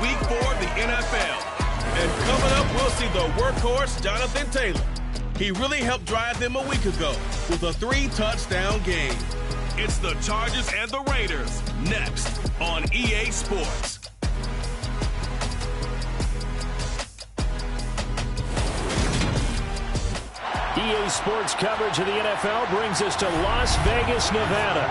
Week 4 of the NFL. And coming up, we'll see the workhorse, Jonathan Taylor. He really helped drive them a week ago with a 3-touchdown game. It's the Chargers and the Raiders, next on EA Sports. EA Sports coverage of the NFL brings us to Las Vegas, Nevada.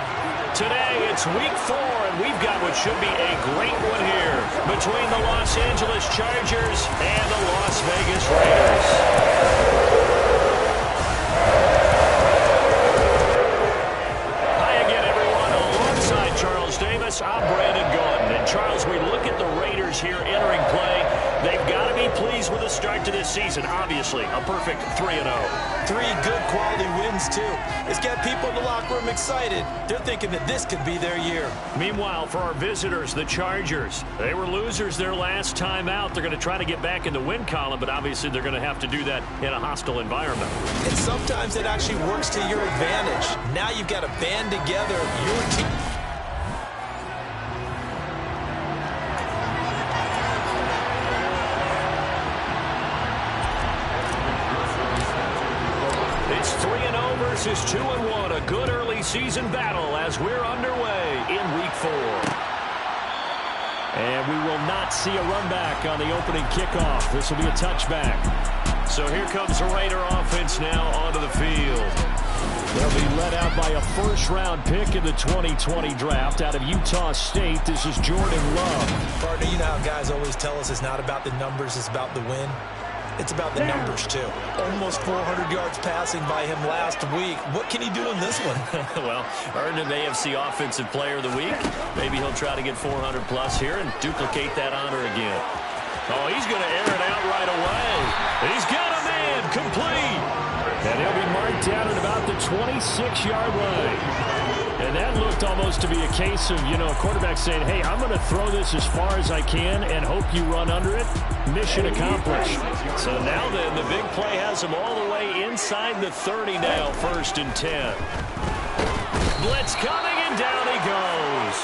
Today, it's Week 4, and we've got what should be a great one here between the Los Angeles Chargers and the Las Vegas Raiders. Hi again, everyone. Alongside Charles Davis, I'm Brandon Gordon. And Charles, we look at the Raiders here entering play. They've got to be pleased with the start to this season. Obviously, a perfect 3-0. 3 good quality wins, too. It's got people in the locker room excited. They're thinking that this could be their year. Meanwhile, for our visitors, the Chargers, they were losers their last time out. They're going to try to get back in the win column, but obviously they're going to have to do that in a hostile environment. And sometimes it actually works to your advantage. Now you've got to band together your team. It's 3-0 versus 2-1. A good early season battle as we're underway in Week 4. And we will not see a run back on the opening kickoff. This will be a touchback. So here comes the Raider offense now onto the field. They'll be led out by a first-round pick in the 2020 draft out of Utah State. This is Jordan Love. Partner, you know how guys always tell us it's not about the numbers, it's about the win. It's about the numbers, too. Almost 400 yards passing by him last week. What can he do in this one? Well, earned an AFC Offensive Player of the Week. Maybe he'll try to get 400-plus here and duplicate that honor again. Oh, he's going to air it out right away. He's got a man complete. And he'll be marked down at about the 26-yard line. And that looked almost to be a case of, a quarterback saying, hey, I'm going to throw this as far as I can and hope you run under it. Mission accomplished. So now then, the big play has him all the way inside the 30 now, 1st and 10. Blitz coming, and down he goes.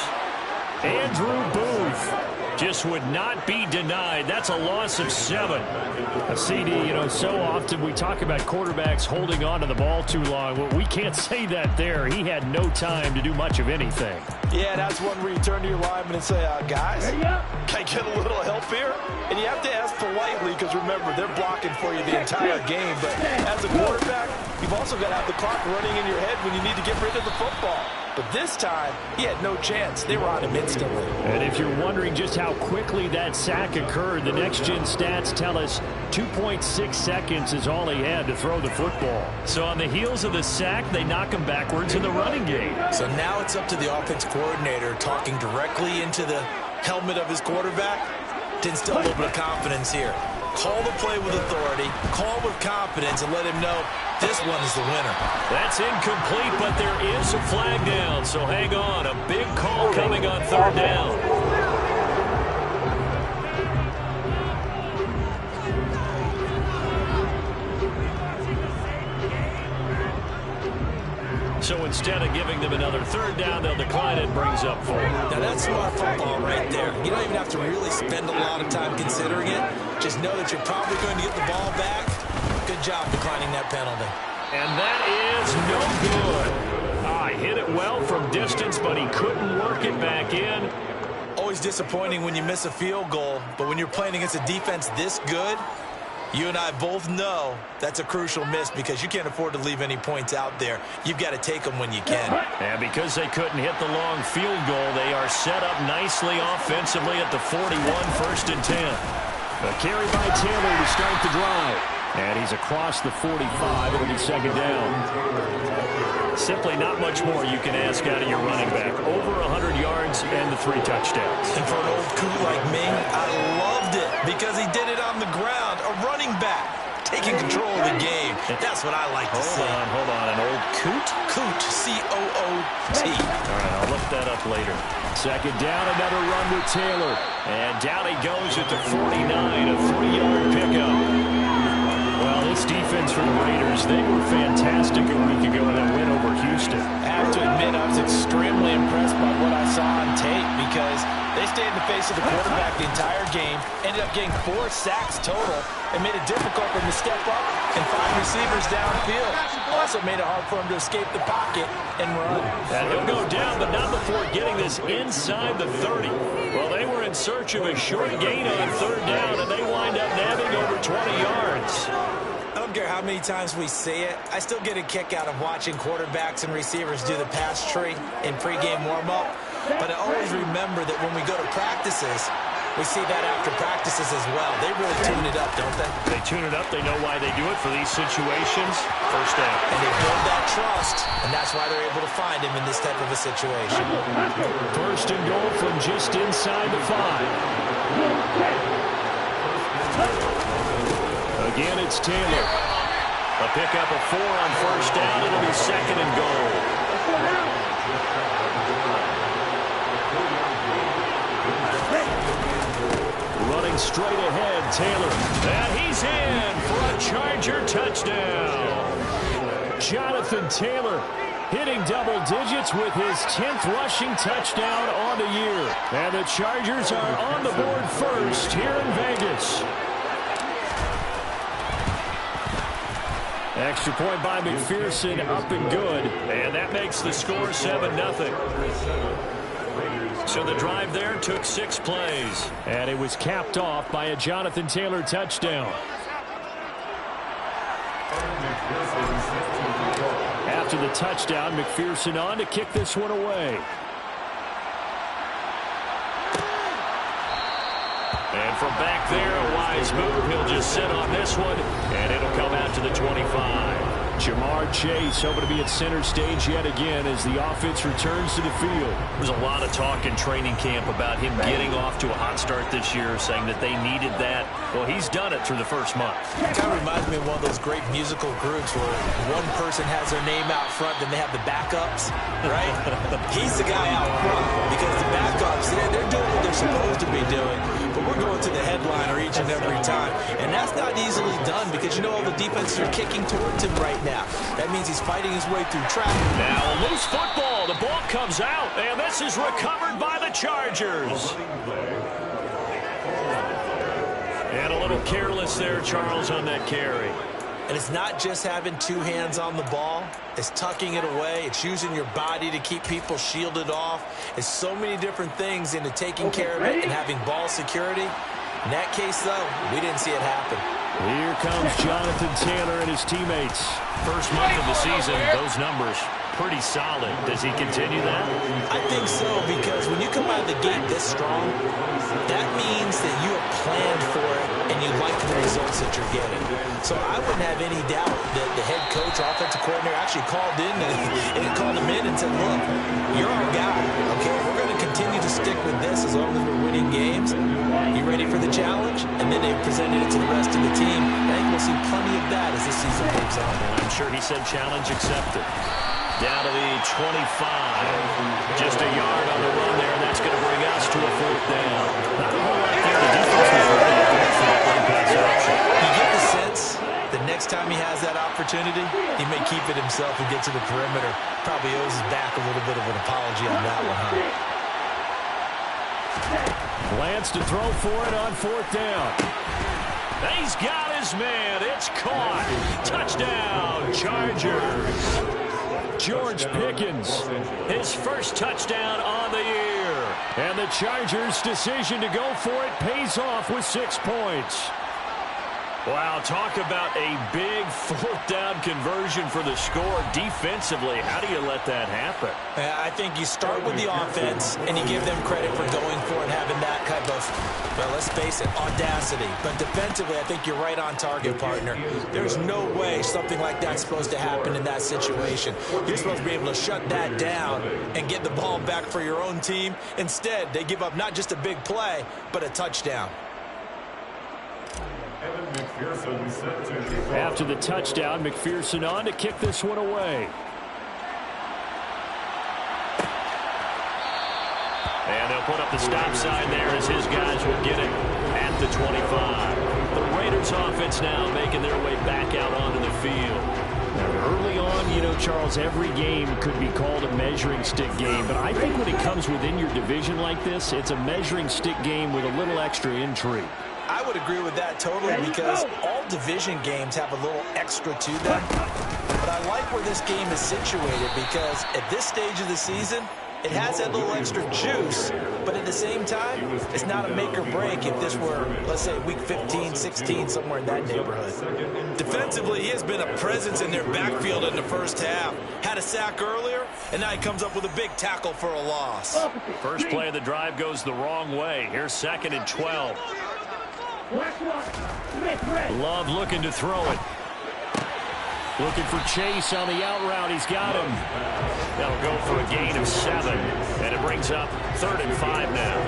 Andrew Booth just would not be denied. That's a loss of 7. A CD, so often we talk about quarterbacks holding on to the ball too long. Well, we can't say that there. He had no time to do much of anything. Yeah, that's one where you turn to your lineman and say, guys, can I get a little help here? And you have to ask politely because, remember, they're blocking for you the entire game. But as a quarterback, you've also got to have the clock running in your head when you need to get rid of the football. But this time, he had no chance. They were on him instantly. And if you're wondering just how quickly that sack occurred, the next-gen stats tell us 2.6 seconds is all he had to throw the football. So on the heels of the sack, they knock him backwards in the running game. So now it's up to the offense coordinator talking directly into the helmet of his quarterback to instill a little bit of confidence here. Call the play with authority, call with confidence, and let him know this one is the winner. That's incomplete, but there is a flag down, so hang on. A big call coming on 3rd down. So instead of giving them another 3rd down, they'll decline it, brings up 4. Now that's smart football right there. You don't even have to really spend a lot of time considering it. Just know that you're probably going to get the ball back. Good job declining that penalty. And that is no good. He hit it well from distance, but he couldn't work it back in. Always disappointing when you miss a field goal, but when you're playing against a defense this good, you and I both know that's a crucial miss because you can't afford to leave any points out there. You've got to take them when you can. And because they couldn't hit the long field goal, they are set up nicely offensively at the 41, 1st and 10. A carry by Taylor to start the drive. And he's across the 45. It'll be 2nd down. Simply not much more you can ask out of your running back. Over 100 yards and the 3 touchdowns. And for an old coot like me, I loved it because he did it on the ground. A running back taking control of the game. That's what I like to see. Hold on. An old coot? Coot, C-O-O-T. All right, I'll look that up later. 2nd down, another run with Taylor. And down he goes at the 49, a 3-yard pickup. Well, this defense for the Raiders, they were fantastic a week ago in that win over Houston. I have to admit, I was extremely impressed by what I saw on tape because boys. They stayed in the face of the quarterback the entire game, ended up getting 4 sacks total, and made it difficult for him to step up and find receivers downfield. Also made it hard for him to escape the pocket and run. And he'll go down, but not before getting this inside the 30. Well, they were in search of a short gain on 3rd down, and they wind up nabbing over 20 yards. I don't care how many times we see it. I still get a kick out of watching quarterbacks and receivers do the pass tree in pregame warm-up. But I always remember that when we go to practices, we see that after practices as well. They really tune it up, don't they? They tune it up. They know why they do it for these situations. 1st down. And they build that trust, and that's why they're able to find him in this type of a situation. 1st and goal from just inside the 5. Again, it's Taylor. A pickup of 4 on 1st down. It'll be 2nd and goal. Running straight ahead, Taylor. And he's in for a Charger touchdown. Jonathan Taylor hitting double digits with his 10th rushing touchdown on the year. And the Chargers are on the board first here in Vegas. Extra point by McPherson, up and good. And that makes the score 7-0. So the drive there took 6 plays. And it was capped off by a Jonathan Taylor touchdown. After the touchdown, McPherson on to kick this one away. And from back there, a wise move. He'll just sit on this one, and it'll come out to the 25. Jamar Chase hoping to be at center stage yet again as the offense returns to the field. There's a lot of talk in training camp about him getting off to a hot start this year, saying that they needed that. Well, he's done it through the first month. It kind of reminds me of one of those great musical groups where one person has their name out front, then they have the backups, right? He's the guy out front because the backups, they're doing what they're supposed to be doing, but we're going to the headliner each and every time. And that's not easily done because you know all the defenses are kicking towards him right now. That means he's fighting his way through traffic. Now a loose football. The ball comes out, and this is recovered by the Chargers. And a little careless there, Charles, on that carry. And it's not just having 2 hands on the ball. It's tucking it away. It's using your body to keep people shielded off. It's so many different things into taking care of it and having ball security. In that case, though, we didn't see it happen. Here comes Jonathan Taylor and his teammates. First month of the season, those numbers pretty solid. Does he continue that? I think so, because when you come out of the gate this strong, that means that you have planned for it and you like the results that you're getting. So I wouldn't have any doubt that the head coach or offensive coordinator actually called in and called him in and said, look, you're our guy, okay? We're going to continue to stick with this as long as we're winning games. You ready for the challenge? And then they presented it to the rest of the team. I think we'll see plenty of that as this season moves on. I'm sure he said challenge accepted. Down to the 25. Just a yard on the run there, and that's going to bring us to a 4th down. Not a whole lot there. The defense was ready for that run pass option. You get the sense that next time he has that opportunity, he may keep it himself and get to the perimeter. Probably owes his back a little bit of an apology on that one, huh? Plans to throw for it on 4th down. He's got his man. It's caught. Touchdown, Chargers. George Pickens, his first touchdown on the year. And the Chargers' decision to go for it pays off with 6 points. Wow, talk about a big 4th down conversion for the score defensively. How do you let that happen? I think you start with the offense, and you give them credit for going for it, having that type of, well, let's face it, audacity. But defensively, I think you're right on target, partner. There's no way something like that's supposed to happen in that situation. You're supposed to be able to shut that down and get the ball back for your own team. Instead, they give up not just a big play, but a touchdown. After the touchdown, McPherson on to kick this one away. And they'll put up the stop sign there as his guys will get it at the 25. The Raiders offense now making their way back out onto the field. Early on, you know, Charles, every game could be called a measuring stick game. But I think when it comes within your division like this, it's a measuring stick game with a little extra intrigue. I would agree with that totally because all division games have a little extra to them. But I like where this game is situated because at this stage of the season, it has that little extra juice, but at the same time, it's not a make or break if this were, let's say, week 15, 16, somewhere in that neighborhood. Defensively, he has been a presence in their backfield in the first half. Had a sack earlier, and now he comes up with a big tackle for a loss. First play of the drive goes the wrong way. Here's 2nd and 12. Love looking to throw it. Looking for Chase on the out route. He's got him. That'll go for a gain of 7. And it brings up 3rd and 5 now.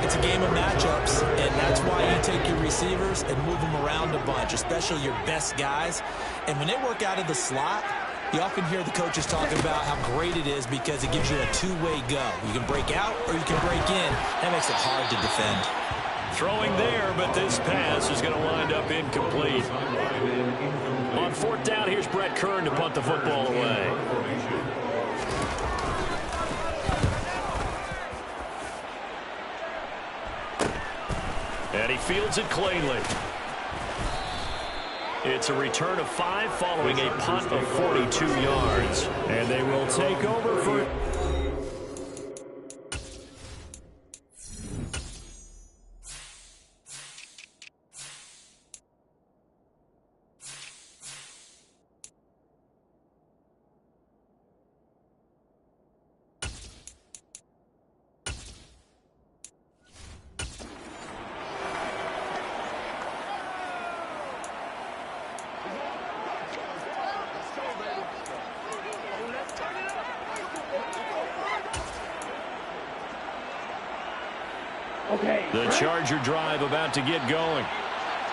It's a game of matchups, and that's why you take your receivers and move them around a bunch, especially your best guys. And when they work out of the slot, you often hear the coaches talking about how great it is because it gives you a two-way go. You can break out or you can break in. That makes it hard to defend. Throwing there, but this pass is going to wind up incomplete. On 4th down, here's Brett Kern to punt the football away. And he fields it cleanly. It's a return of 5 following a punt of 42 yards. And they will take over for... The Charger drive about to get going.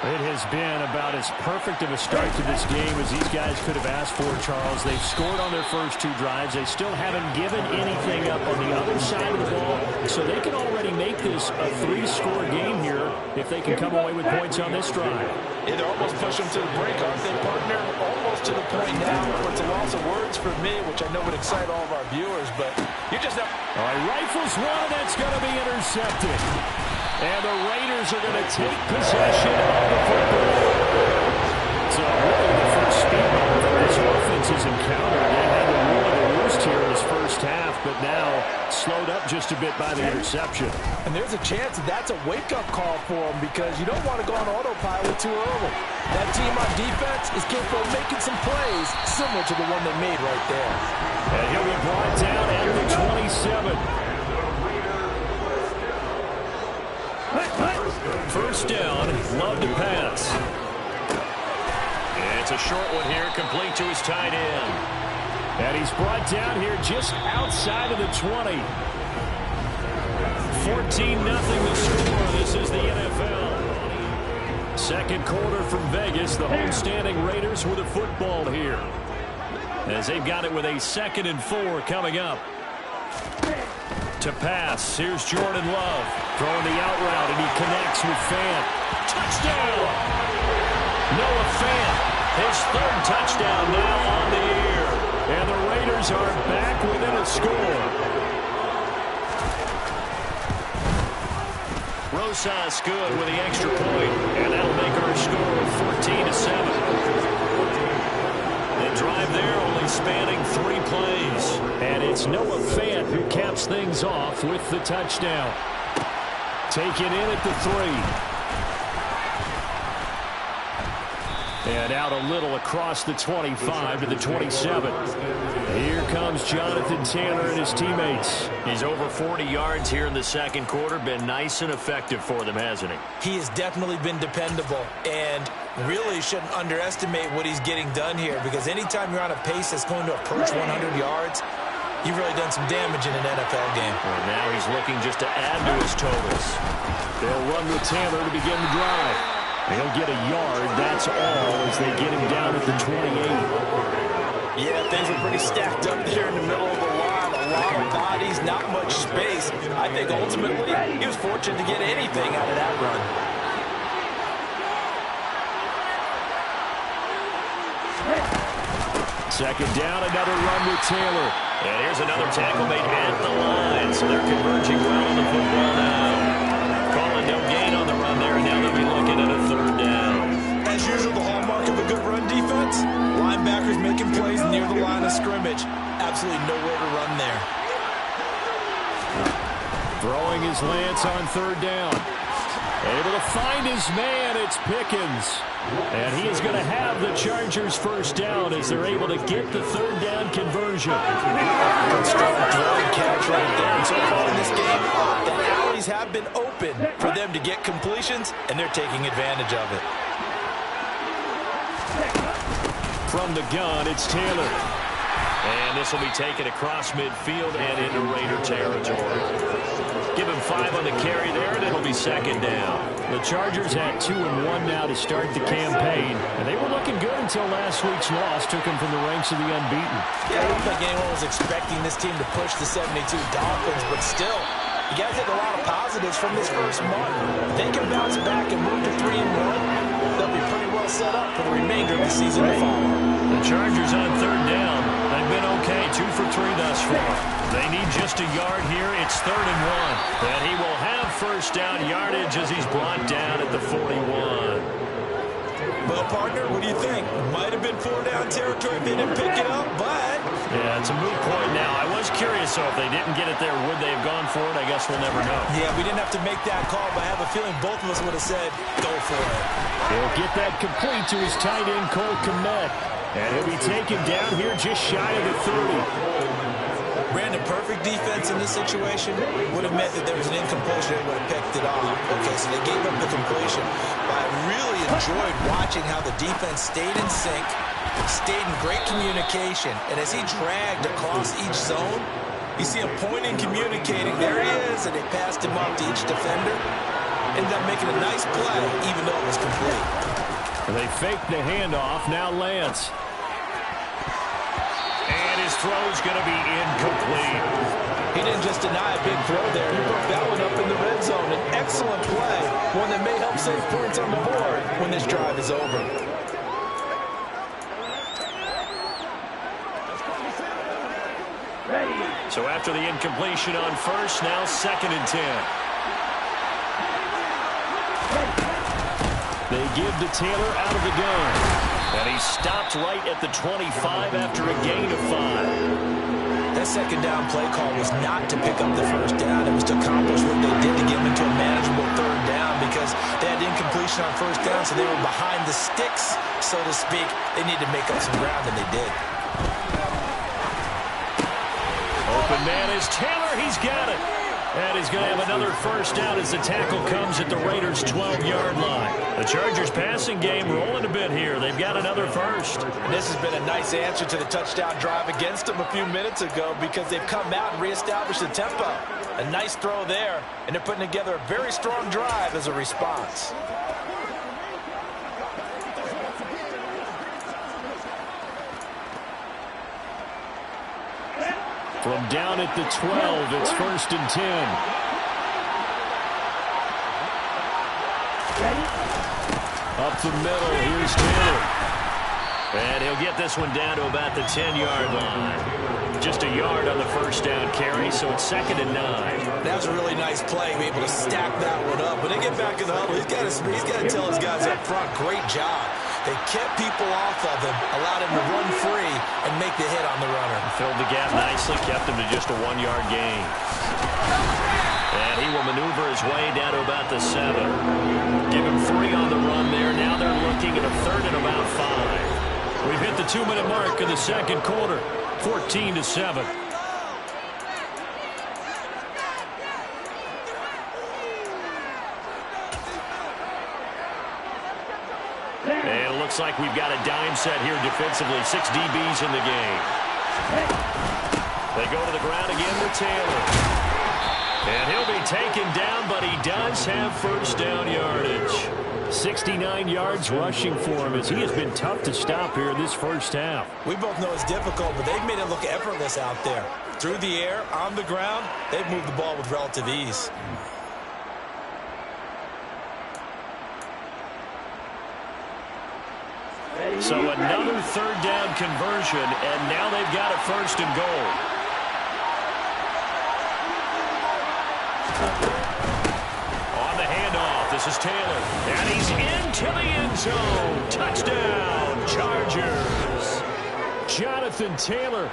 It has been about as perfect of a start to this game as these guys could have asked for, Charles. They've scored on their first 2 drives. They still haven't given anything up on the other side of the ball, so they can already make this a 3-score game here if they can come away with points on this drive. Yeah, they're almost pushing them to the break, aren't they, partner? Almost to the point now where it's a loss of words for me, which I know would excite all of our viewers, but you just have... All right, rifles one, that's going to be intercepted. And the Raiders are going to take possession of the football. So really the first speed bump that this offense has encountered. They had the rule of the roost here in this first half, but now slowed up just a bit by the interception. And there's a chance that's a wake-up call for them because you don't want to go on autopilot too early. That team on defense is capable of making some plays similar to the one they made right there. And he'll be brought down at the 27. First down, Love to pass. It's a short one here, complete to his tight end. And he's brought down here just outside of the 20. 14-0 the score. This is the NFL. Second quarter from Vegas. The homestanding Raiders with a football here, as they've got it with a 2nd and 4 coming up. To pass, here's Jordan Love throwing the out route, and he connects with Fant. Touchdown! Noah Fant, his 3rd touchdown now on the year. And the Raiders are back within a score. Rosas good with the extra point, and that'll make our score 14-7. The drive there only spanning 3 plays. And it's Noah Fant who caps things off with the touchdown. Taken in at the 3. And out a little across the 25 to the 27. Here comes Jonathan Taylor and his teammates. He's over 40 yards here in the second quarter. Been nice and effective for them, hasn't he? He has definitely been dependable, and really shouldn't underestimate what he's getting done here because anytime you're on a pace that's going to approach 100 yards, you've really done some damage in an NFL game. Well, now he's looking just to add to his totals. They'll run with Taylor to begin the drive. He'll get a yard, that's all, as they get him down at the 28. Yeah, things are pretty stacked up there in the middle of the line. A lot of bodies, not much space. I think ultimately he was fortunate to get anything out of that run. Second down, another run with Taylor. And here's another tackle made at the line. So they're converging well on the football now. Calling no gain on the run there, and now they'll be looking at a third down. As usual, the hallmark of a good run defense, linebackers making plays near the line of scrimmage. Absolutely nowhere to run there. Throwing his Lance on third down. Able to find his man, it's Pickens. And he is going to have the Chargers first down as they're able to get the third down conversion. Strong throwing catch right there. And so far in this game, the alleys have been open for them to get completions, and they're taking advantage of it. From the gun, it's Taylor. And this will be taken across midfield and into Raider territory. Give him 5 on the carry there, and it'll be second down. The Chargers had 2-1 now to start the campaign, and they were looking good until last week's loss took them from the ranks of the unbeaten. Yeah, it looked like anyone was expecting this team to push the 72 Dolphins, but still, you got to take a lot of positives from this first month. If they can bounce back and move to 3-1, they'll be pretty well set up for the remainder of the season to follow. The Chargers on third down. They've been okay, 2 for 3 thus far. They need just a yard here. It's 3rd and 1. And he will have first down yardage as he's brought down at the 41. Well, partner, what do you think? Might have been 4-down territory if they didn't pick it up, but... Yeah, it's a moot point now. I was curious, so if they didn't get it there, would they have gone for it? I guess we'll never know. Yeah, we didn't have to make that call, but I have a feeling both of us would have said, go for it. He'll get that complete to his tight end, Cole Kmet. And he'll be taken down here just shy of the 30. Brandon, perfect defense in this situation would have meant that there was an incompletion. They would have picked it off. Okay, so they gave up the completion. But I really enjoyed watching how the defense stayed in sync, stayed in great communication. And as he dragged across each zone, you see him pointing, communicating. There he is, and they passed him up to each defender. Ended up making a nice play, even though it was complete. They faked the handoff. Now Lance. And his throw's going to be incomplete. He didn't just deny a big throw there. He broke that one up in the red zone. An excellent play. One that may help save points on the board when this drive is over. So after the incompletion on first, now 2nd and 10. They give to Taylor out of the gun. And he stopped right at the 25 after a gain of 5. That second down play call was not to pick up the first down. It was to accomplish what they did to get them into a manageable third down because they had incompletion on first down, so they were behind the sticks, so to speak. They needed to make up some ground, and they did. Open man is Taylor. He's got it. And he's going to have another first down as the tackle comes at the Raiders' 12-yard line. The Chargers' passing game rolling a bit here. They've got another first. And this has been a nice answer to the touchdown drive against them a few minutes ago because they've come out and reestablished the tempo. A nice throw there, and they're putting together a very strong drive as a response. From down at the 12, it's 1st and 10. Up the middle, here's Taylor. And he'll get this one down to about the 10-yard line. Just a yard on the first down carry, so it's 2nd and 9. That was a really nice play. Be able to stack that one up. When they get back in the huddle, he's got to tell his guys up front, great job. They kept people off of him, allowed him to run free and make the hit on the runner. Filled the gap nicely, kept him to just a 1-yard gain. And he will maneuver his way down to about the 7. Give him 3 on the run there. Now they're looking at a 3rd and about 5. We've hit the 2-minute mark of the second quarter, 14-7. And it looks like we've got a dime set here defensively. 6 DBs in the game. They go to the ground again with Taylor. And he'll be taken down, but he does have first down yardage. 69 yards rushing for him as he has been tough to stop here in this first half. We both know it's difficult, but they've made it look effortless out there. Through the air, on the ground, they've moved the ball with relative ease. So another third down conversion, and now they've got a 1st and goal. On the handoff, this is Taylor. And he's into the end zone. Touchdown, Chargers. Jonathan Taylor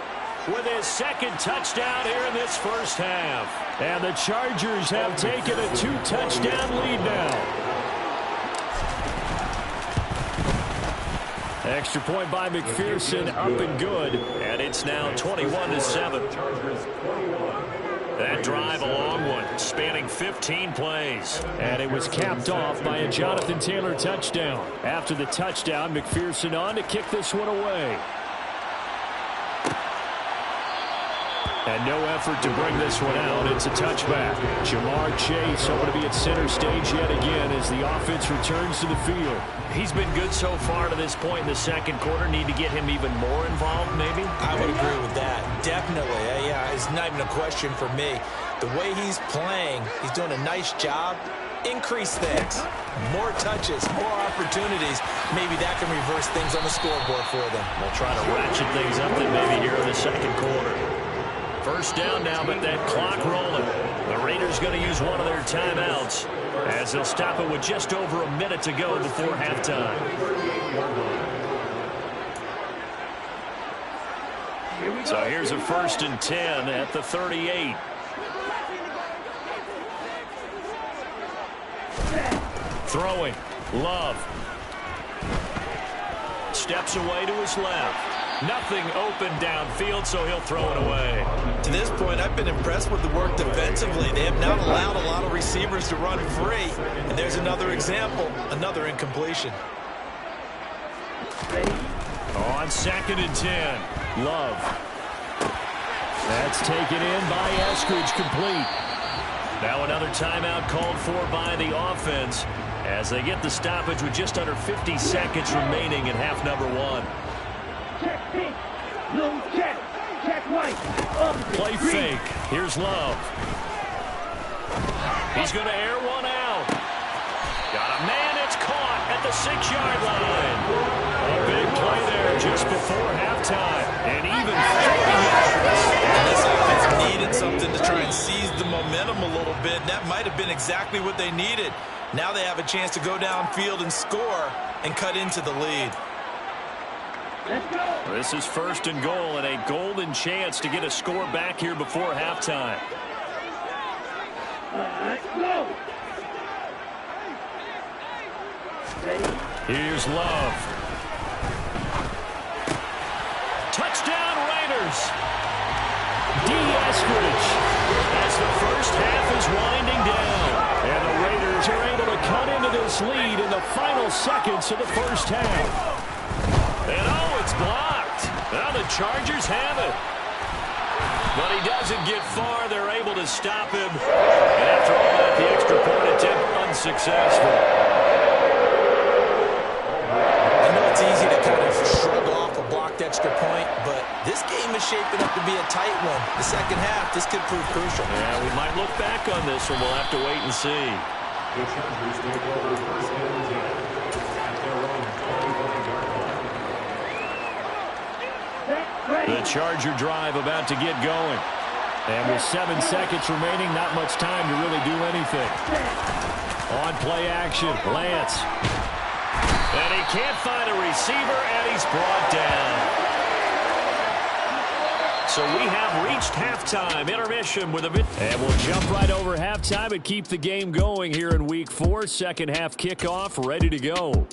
with his 2nd touchdown here in this first half. And the Chargers have taken a 2-touchdown lead now. Extra point by McPherson, up and good. And it's now 21-7. That drive, a long one, spanning 15 plays. And it was capped off by a Jonathan Taylor touchdown. After the touchdown, McPherson on to kick this one away. And no effort to bring this one out. It's a touchback. Jamar Chase hoping to be at center stage yet again as the offense returns to the field. He's been good so far to this point in the 2nd quarter. Need to get him even more involved, maybe? I would agree with that. Definitely. Yeah, it's not even a question for me. The way he's playing, he's doing a nice job. Increase things. More touches, more opportunities. Maybe that can reverse things on the scoreboard for them. We'll try to ratchet things up then maybe here in the 2nd quarter. 1st down now, but that clock rolling. The Raiders going to use one of their timeouts as they'll stop it with just over a minute to go before halftime. So here's a 1st and 10 at the 38. Throwing. Love. Steps away to his left. Nothing open downfield, so he'll throw it away. To this point, I've been impressed with the work defensively. They have not allowed a lot of receivers to run free. And there's another example, another incompletion. On 2nd and 10, Love. That's taken in by Eskridge, complete. Now another timeout called for by the offense as they get the stoppage with just under 50 seconds remaining in half number 1. Play fake. Here's Love. He's going to air one out. Got a man. It's caught at the 6-yard line. A big play there just before halftime. And even 30 yards. And this offense needed something to try and seize the momentum a little bit. That might have been exactly what they needed. Now they have a chance to go downfield and score and cut into the lead. This is 1st and goal and a golden chance to get a score back here before halftime. Here's Love. Touchdown Raiders. Eskridge as the first half is winding down. And the Raiders are able to cut into this lead in the final seconds of the first half. And oh, it's blocked. Now the Chargers have it. But he doesn't get far. They're able to stop him. And after all that, the extra point attempt unsuccessful. I know it's easy to kind of shrug off a blocked extra point, but this game is shaping up to be a tight one. The 2nd half, this could prove crucial. Yeah, we might look back on this one. We'll have to wait and see. The Charger drive about to get going. And with 7 seconds remaining, not much time to really do anything. On play action, Lance. And he can't find a receiver, and he's brought down. So we have reached halftime. Intermission with a bit. And we'll jump right over halftime and keep the game going here in Week 4. 2nd half kickoff, ready to go.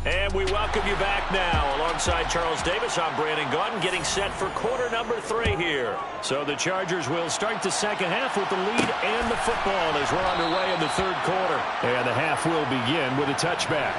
And we welcome you back now. Alongside Charles Davis, I'm Brandon Gaudin, getting set for quarter number 3 here. So the Chargers will start the 2nd half with the lead and the football as we're underway in the 3rd quarter. And the half will begin with a touchback.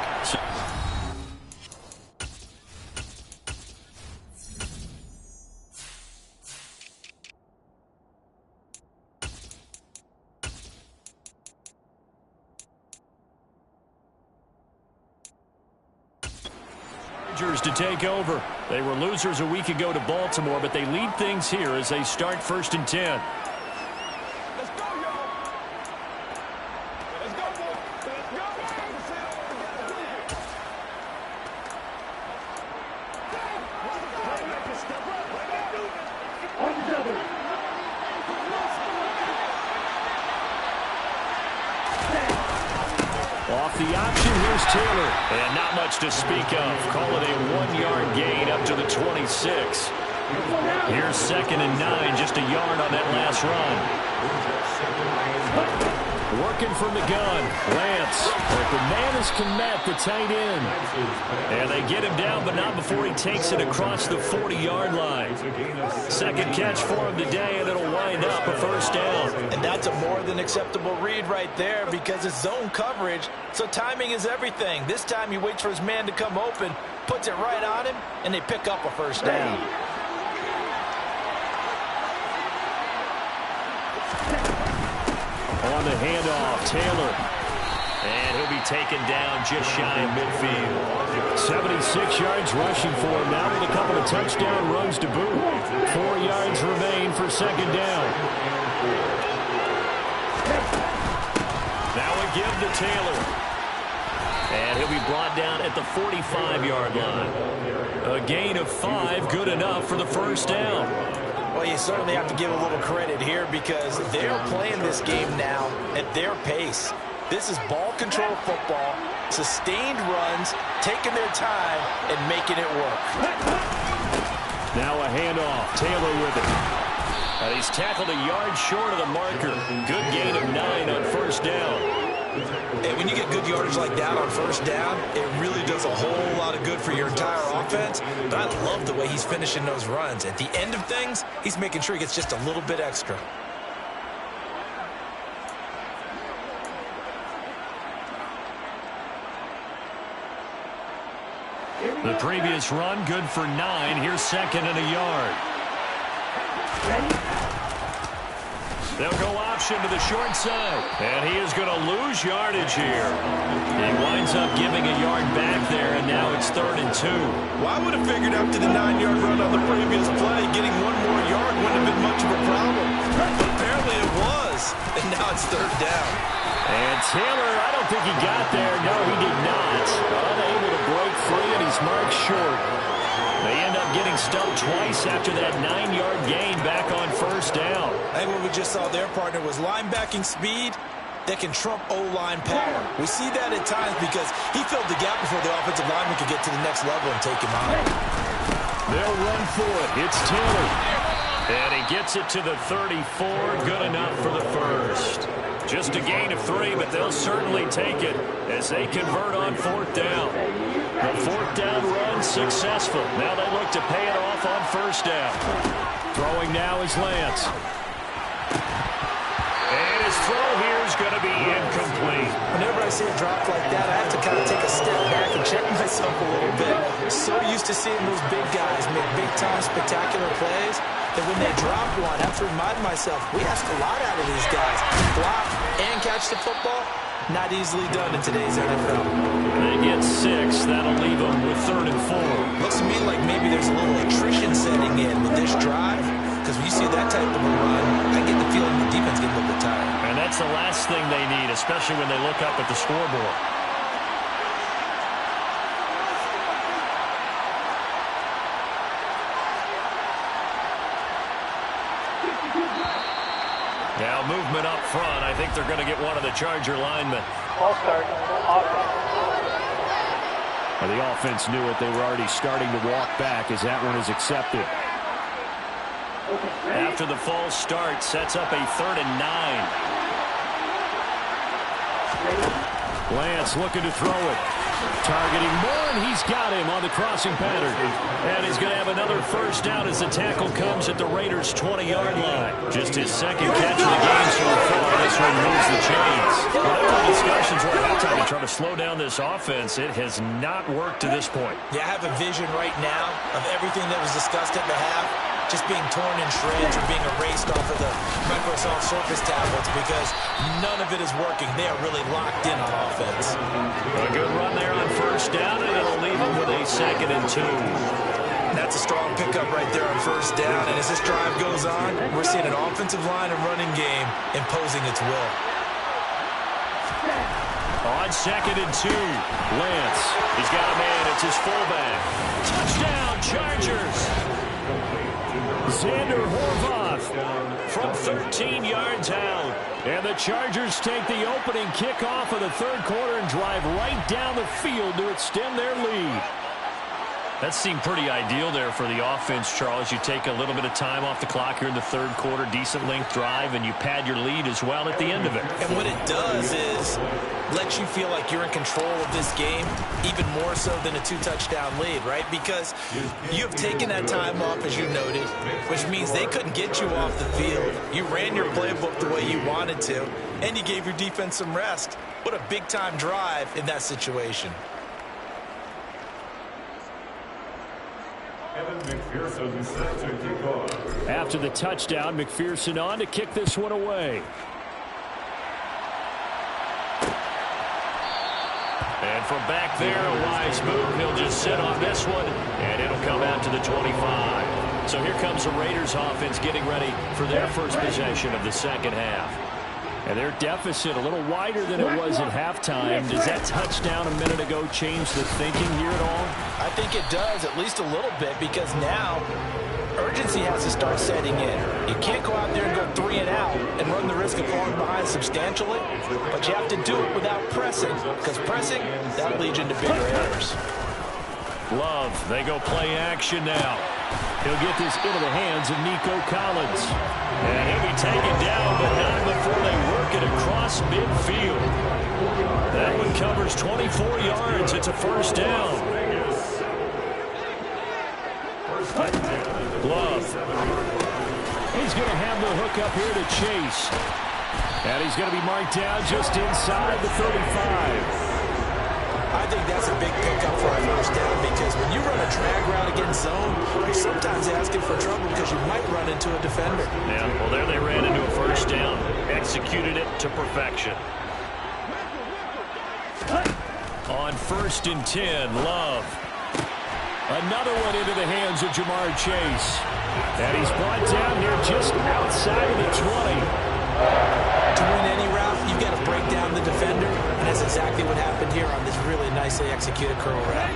To take over. They were losers a week ago to Baltimore, but they lead things here as they start 1st and 10. Taylor. And not much to speak of. Call it a 1-yard gain up to the 26. Here's 2nd and 9, just a yard on that last run. Working from the gun, Lance. But the man is Kmet, the tight end. And they get him down, but not before he takes it across the 40-yard line. Second catch for him today, and it'll wind up a first down. And that's a more than acceptable read right there because it's zone coverage, so timing is everything. This time he waits for his man to come open, puts it right on him, and they pick up a first down. On the handoff, Taylor. And he'll be taken down just shy of midfield. 76 yards rushing for him now with a couple of touchdown runs to boot. 4 yards remain for 2nd down. Now we give to Taylor. And he'll be brought down at the 45-yard line. A gain of 5, good enough for the first down. Well, you certainly have to give a little credit here because they're playing this game now at their pace. This is ball control football, sustained runs, taking their time, and making it work. Now a handoff. Taylor with it. And he's tackled a yard short of the marker. Good gain of 9 on first down. And when you get good yardage like that on first down, it really does a whole lot of good for your entire offense. But I love the way he's finishing those runs. At the end of things, he's making sure he gets just a little bit extra. The previous run, good for 9. Here's 2nd and a yard. They'll go option to the short side. And he is going to lose yardage here. He winds up giving a yard back there, and now it's 3rd and 2. Well, I would have figured after the 9-yard run on the previous play, getting 1 more yard wouldn't have been much of a problem. But apparently it was. And now it's 3rd down. And Taylor, I don't think he got there. No, he did not. Unable to break free, and he's marked short. They end up getting stumped twice after that 9-yard gain back on first down. I think what we just saw their partner was linebacking speed that can trump O-line power. We see that at times because he filled the gap before the offensive lineman could get to the next level and take him on. They'll run for it. It's Taylor. And he gets it to the 34. Good enough for the first. Just a gain of 3, but they'll certainly take it as they convert on 4th down. The 4th down run successful. Now they look to pay it off on first down. Throwing now is Lance. And his throw here is going to be incomplete. Whenever I see a drop like that, I have to kind of take a step back and check myself a little bit. So used to seeing those big guys make big-time spectacular plays that when they drop one, I have to remind myself, we ask a lot out of these guys. Block and catch the football, not easily done in today's NFL. They get 6. That'll leave them with 3rd and 4. Looks to me like maybe there's a little attrition setting in with this drive, because when you see that type of a run, I get the feeling the defense getting a little bit tired. And that's the last thing they need, especially when they look up at the scoreboard. Now movement up front. I think they're going to get one of the Charger linemen. Ball start. Offense. Well, the offense knew it. They were already starting to walk back as that one is accepted. After the false start, sets up a 3rd and 9. Lance looking to throw it. Targeting Moore, and he's got him on the crossing pattern. And he's going to have another first down as the tackle comes at the Raiders' 20-yard line. Just his 2nd catch of the game so far. This one moves the chains. Well, there were discussions right at halftime to try to slow down this offense. It has not worked to this point. Yeah, I have a vision right now of everything that was discussed at the half just being torn in shreds or being erased off of the Microsoft Surface tablets because none of it is working. They are really locked in on offense. A good run there on first down, and it'll leave them with a 2nd and 2. That's a strong pickup right there on first down. And as this drive goes on, we're seeing an offensive line and running game imposing its will. On 2nd and 2, Lance. He's got a man. It's his fullback. Touchdown, Chargers. Xander Horvath from 13 yards out. And the Chargers take the opening kickoff of the third quarter and drive right down the field to extend their lead. That seemed pretty ideal there for the offense, Charles. You take a little bit of time off the clock here in the third quarter, decent length drive, and you pad your lead as well at the end of it. And what it does is let you feel like you're in control of this game, even more so than a 2-touchdown lead, right? Because you have taken that time off, as you noted, which means they couldn't get you off the field. You ran your playbook the way you wanted to, and you gave your defense some rest. What a big-time drive in that situation. After the touchdown, McPherson on to kick this one away. And from back there, a wise move. He'll just sit on this one, and it'll come out to the 25. So here comes the Raiders offense getting ready for their first possession of the second half. And their deficit a little wider than it was at halftime. Does that touchdown a minute ago change the thinking here at all? I think it does, at least a little bit, because now urgency has to start setting in. You can't go out there and go 3 and out and run the risk of falling behind substantially, but you have to do it without pressing, because pressing, that'll lead you into bigger errors. Love, they go play action now. He'll get this into the hands of Nico Collins. And he'll be taken down, but not before they work it across midfield. That one covers 24 yards. It's a first down. Love. He's going to have the hook up here to Chase. And he's going to be marked down just inside the 35. I think that's a big pickup for a first down, because when you run a drag route against zone, you're sometimes asking for trouble because you might run into a defender. Yeah, well, there they ran into a first down. Executed it to perfection. On 1st and 10, Love. Another one into the hands of Jamar Chase. And he's brought down here just outside of the 20. To win any route, you've got to break down the defender, and that's exactly what happened here on this really nicely executed curl route.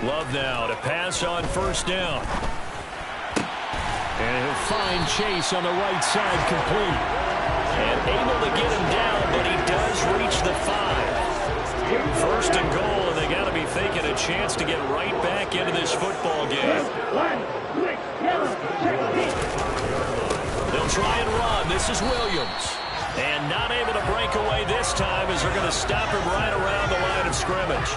Love now to pass on 1st down. And he'll find Chase on the right side complete. And able to get him down, but he does reach the 5. 1st and goal, and they got to be thinking a chance to get right back into this football game. They'll try and run. This is Williams. And not able to break away this time, as they're going to stop him right around the line of scrimmage.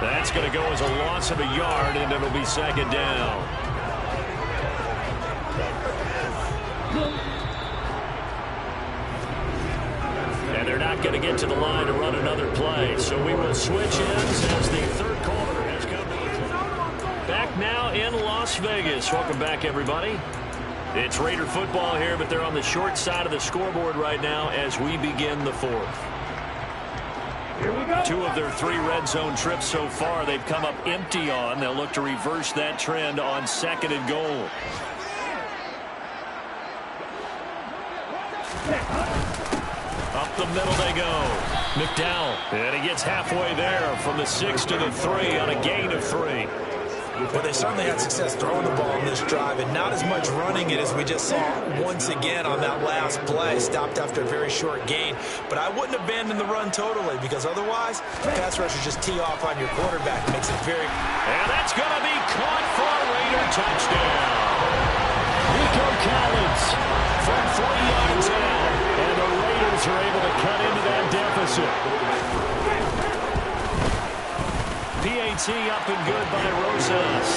That's going to go as a loss of a yard, and it'll be 2nd down. And they're not going to get to the line to run another play. So we will switch ends as the third quarter has come. Back now in Las Vegas. Welcome back, everybody. It's Raider football here, but they're on the short side of the scoreboard right now as we begin the 4th. 2 of their 3 red zone trips so far they've come up empty on. They'll look to reverse that trend on 2nd and goal. Up the middle they go. McDowell. And he gets halfway there from the 6 to the 3 on a gain of 3. Well, they certainly had success throwing the ball in this drive, and not as much running it as we just saw once again on that last play. Stopped after a very short gain. But I wouldn't abandon the run totally, because otherwise, pass rushers just tee off on your quarterback. Makes it very... And that's going to be caught for a Raider touchdown. Nico Collins from 3 yards out. And the Raiders are able to cut into that deficit. PAT up and good by Rosas,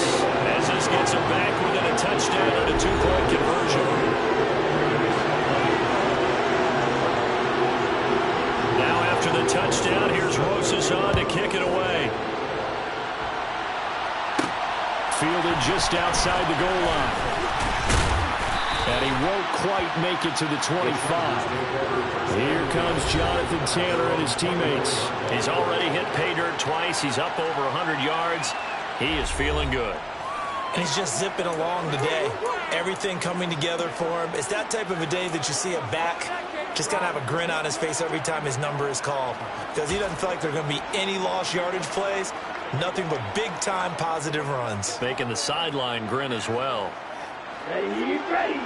as this gets him back within a touchdown and a 2-point conversion. Now after the touchdown, here's Rosas on to kick it away. Fielded just outside the goal line. And he won't quite make it to the 25. Here comes Jonathan Taylor and his teammates. He's already hit pay dirt twice. He's up over 100 yards. He is feeling good. And he's just zipping along today. Everything coming together for him. It's that type of a day that you see a back just kind of have a grin on his face every time his number is called, because he doesn't feel like there are going to be any lost yardage plays. Nothing but big-time positive runs. Making the sideline grin as well. Ready.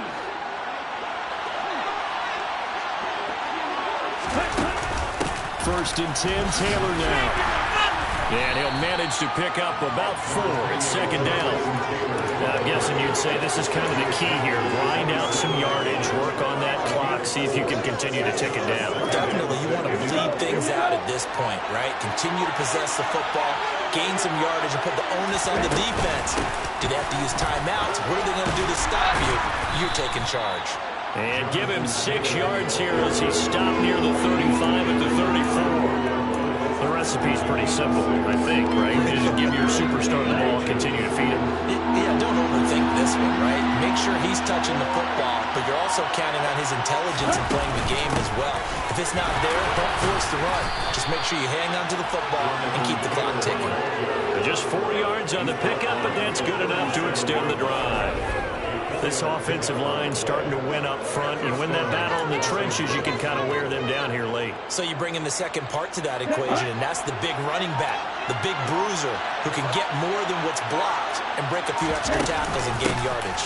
First and 10, Taylor now. And he'll manage to pick up about 4 at second down. Now, I'm guessing you'd say this is kind of the key here. Grind out some yardage, work on that clock, see if you can continue to tick it down. Definitely, you want to bleed things out at this point, right? Continue to possess the football, gain some yardage, and put the onus on the defense. Do they have to use timeouts? What are they going to do to stop you? You're taking charge. And give him 6 yards here as he stopped near the 35 at the 34. The recipe's pretty simple, I think, right? Just give your superstar the ball, continue to feed him. Yeah, don't overthink this one, right? Make sure he's touching the football, but you're also counting on his intelligence in playing the game as well. If it's not there, don't force the run. Just make sure you hang on to the football and keep the clock ticking. Just 4 yards on the pickup, but that's good enough to extend the drive. This offensive line starting to win up front. You win that battle in the trenches, you can kind of wear them down here late. So you bring in the second part to that equation, and that's the big running back, the big bruiser, who can get more than what's blocked and break a few extra tackles and gain yardage.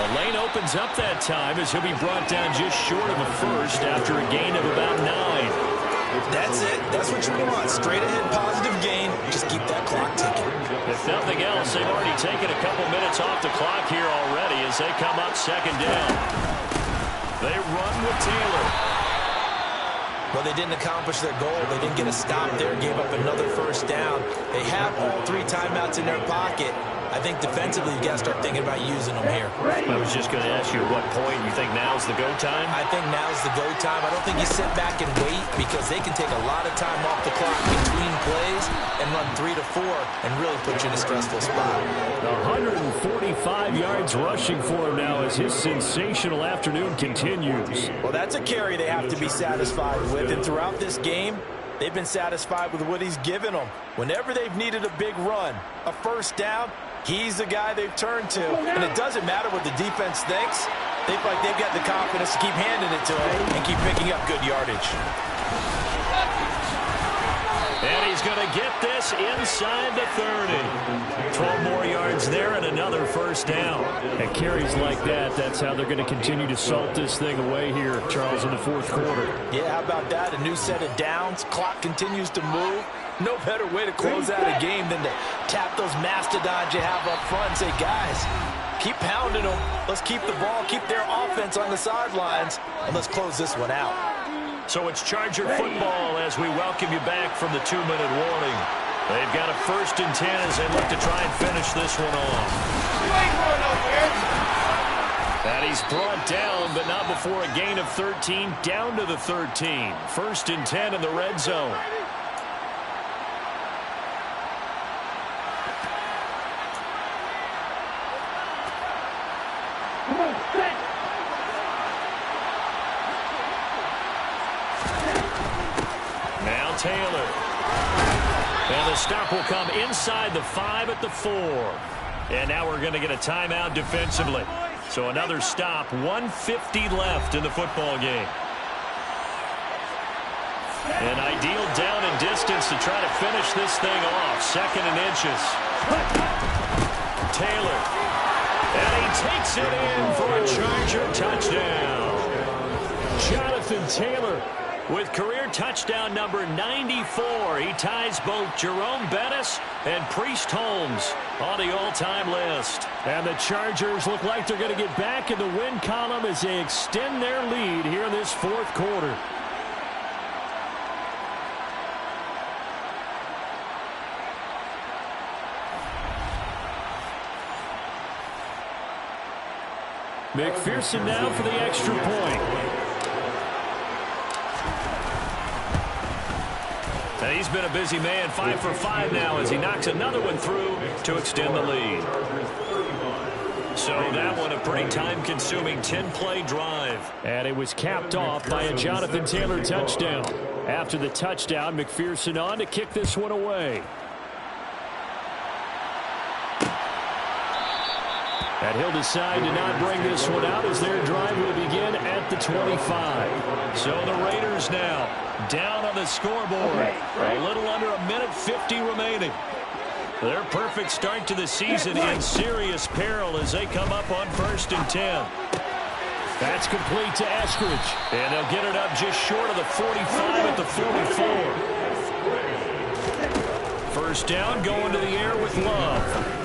The lane opens up that time as he'll be brought down just short of a first after a gain of about 9. That's it. That's what you want. Straight ahead positive gain. Just keep that clock ticking. If nothing else, they've already taken a couple minutes off the clock here already as they come up second down. They run with Taylor. Well, they didn't accomplish their goal. They didn't get a stop there, gave up another first down. They have all 3 timeouts in their pocket. I think defensively, you got to start thinking about using them here. I was just going to ask you at what point you think now's the go time? I think now's the go time. I don't think you sit back and wait because they can take a lot of time off the clock between plays and run 3 to 4 and really put you in a stressful spot. 145 yards rushing for him now as his sensational afternoon continues. Well, that's a carry they have to be satisfied with, and throughout this game, they've been satisfied with what he's given them. Whenever they've needed a big run, a first down, he's the guy they've turned to. And it doesn't matter what the defense thinks. They feel like they've got the confidence to keep handing it to him and keep picking up good yardage. And he's going to get this inside the 30. 12 more yards there and another first down. And carries like that, that's how they're going to continue to salt this thing away here, Charles, in the fourth quarter. Yeah, how about that? A new set of downs. Clock continues to move. No better way to close out a game than to tap those mastodons you have up front and say, guys, keep pounding them. Let's keep the ball, keep their offense on the sidelines, and let's close this one out. So it's Charger football as we welcome you back from the 2-minute warning. They've got a first and 10 as they look to try and finish this one off. And he's brought down, but not before a gain of 13, down to the 13. First and 10 in the red zone. Now Taylor. And the stop will come inside the 5 at the 4. And now we're going to get a timeout defensively. So another stop, 1:50 left in the football game. An ideal down and distance to try to finish this thing off. 2nd and inches. Taylor. And he takes it in for a Charger touchdown. Jonathan Taylor with career touchdown number 94. He ties both Jerome Bettis and Priest Holmes on the all-time list. And the Chargers look like they're going to get back in the win column as they extend their lead here in this fourth quarter. McPherson now for the extra point. And he's been a busy man, 5 for 5 now as he knocks another one through to extend the lead. So that one a pretty time-consuming 10-play drive. And it was capped off by a Jonathan Taylor touchdown. After the touchdown, McPherson on to kick this one away. And he'll decide to not bring this one out as their drive will begin at the 25. So the Raiders now down on the scoreboard. A little under a minute 50 remaining. Their perfect start to the season in serious peril as they come up on 1st and 10. That's complete to Eskridge. And they'll get it up just short of the 45 at the 44. First down going to the air with Love.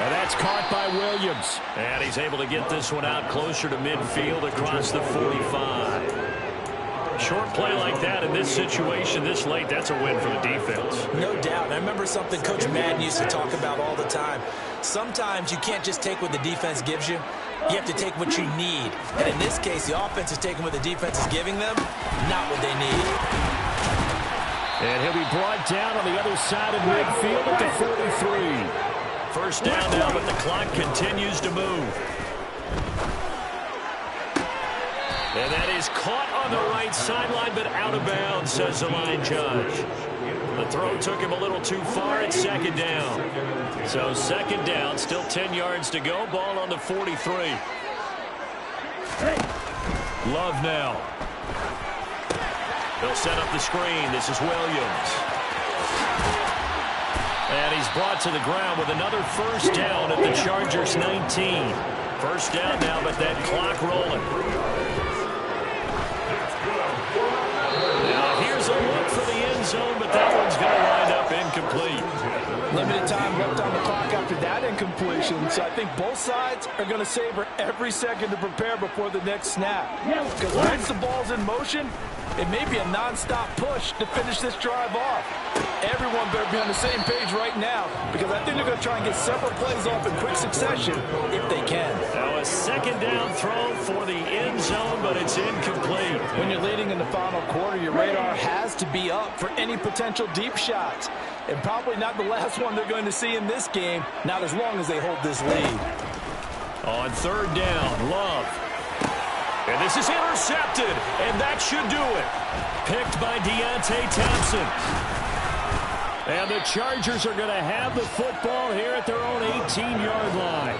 And that's caught by Williams. And he's able to get this one out closer to midfield across the 45. Short play like that in this situation this late, that's a win for the defense. No doubt. And I remember something Coach Madden used to talk about all the time. Sometimes you can't just take what the defense gives you. You have to take what you need. And in this case, the offense is taking what the defense is giving them, not what they need. And he'll be brought down on the other side of midfield at the 43. First down now, but the clock continues to move. And that is caught on the right sideline, but out of bounds, says the line judge. The throw took him a little too far at 2nd down. So 2nd down, still 10 yards to go. Ball on the 43. Love now. They'll set up the screen. This is Williams. And he's brought to the ground with another first down at the Chargers' 19. First down now, but that clock rolling. Now here's a look for the end zone, but that one's going to wind up incomplete. Limited time left on the clock after that incompletion, so I think both sides are going to savor every second to prepare before the next snap. Because once the ball's in motion, it may be a non-stop push to finish this drive off. Everyone better be on the same page right now, because I think they're going to try and get several plays off in quick succession if they can. Now a 2nd down throw for the end zone, but it's incomplete. When you're leading in the final quarter, your radar has to be up for any potential deep shots. And probably not the last one they're going to see in this game, not as long as they hold this lead. On 3rd down, Love. And this is intercepted, and that should do it. Picked by Deontay Thompson. And the Chargers are going to have the football here at their own 18-yard line.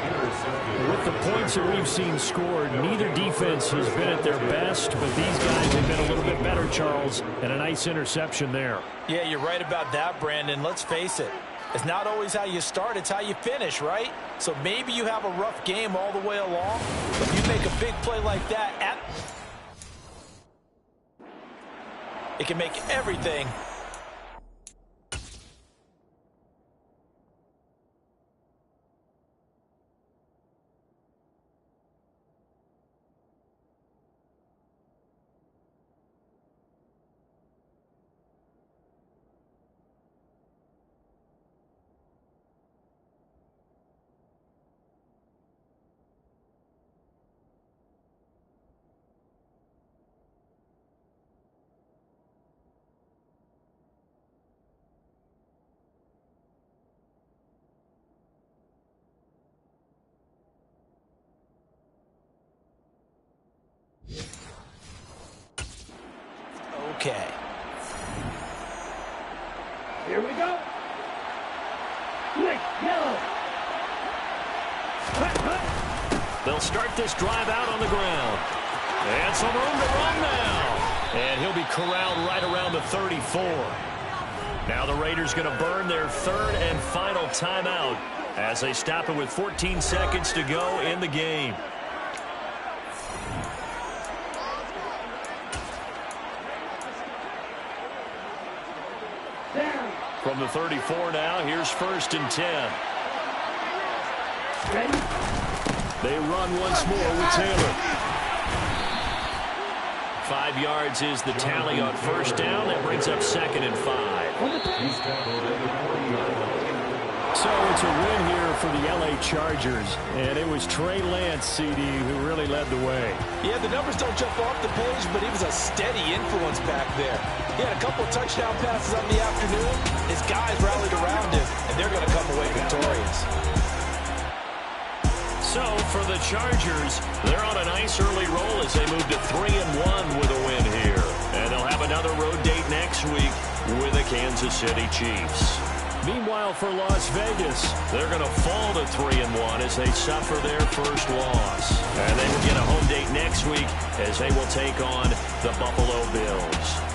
With the points that we've seen scored, neither defense has been at their best, but these guys have been a little bit better, Charles, and a nice interception there. Yeah, you're right about that, Brandon. Let's face it. It's not always how you start, it's how you finish, right? So maybe you have a rough game all the way along, but you make a big play like that, it can make everything. Okay. Here we go. Quick, yellow. They'll start this drive out on the ground. And some room to run now. And he'll be corralled right around the 34. Now the Raiders going to burn their 3rd and final timeout as they stop it with 14 seconds to go in the game. From the 34 now, here's 1st and 10. Ready? They run once more with Taylor. 5 yards is the tally on 1st down. That brings up 2nd and 5. So it's a win here for the LA Chargers. And it was Trey Lance, CD, who really led the way. Yeah, the numbers don't jump off the page, but he was a steady influence back there. He had a couple of touchdown passes on the afternoon. His guys rallied around him, and they're going to come away victorious. So for the Chargers, they're on a nice early roll as they move to 3-1 with a win here. And they'll have another road date next week with the Kansas City Chiefs. Meanwhile, for Las Vegas, they're going to fall to 3-1 as they suffer their first loss. And they will get a home date next week as they will take on the Buffalo Bills.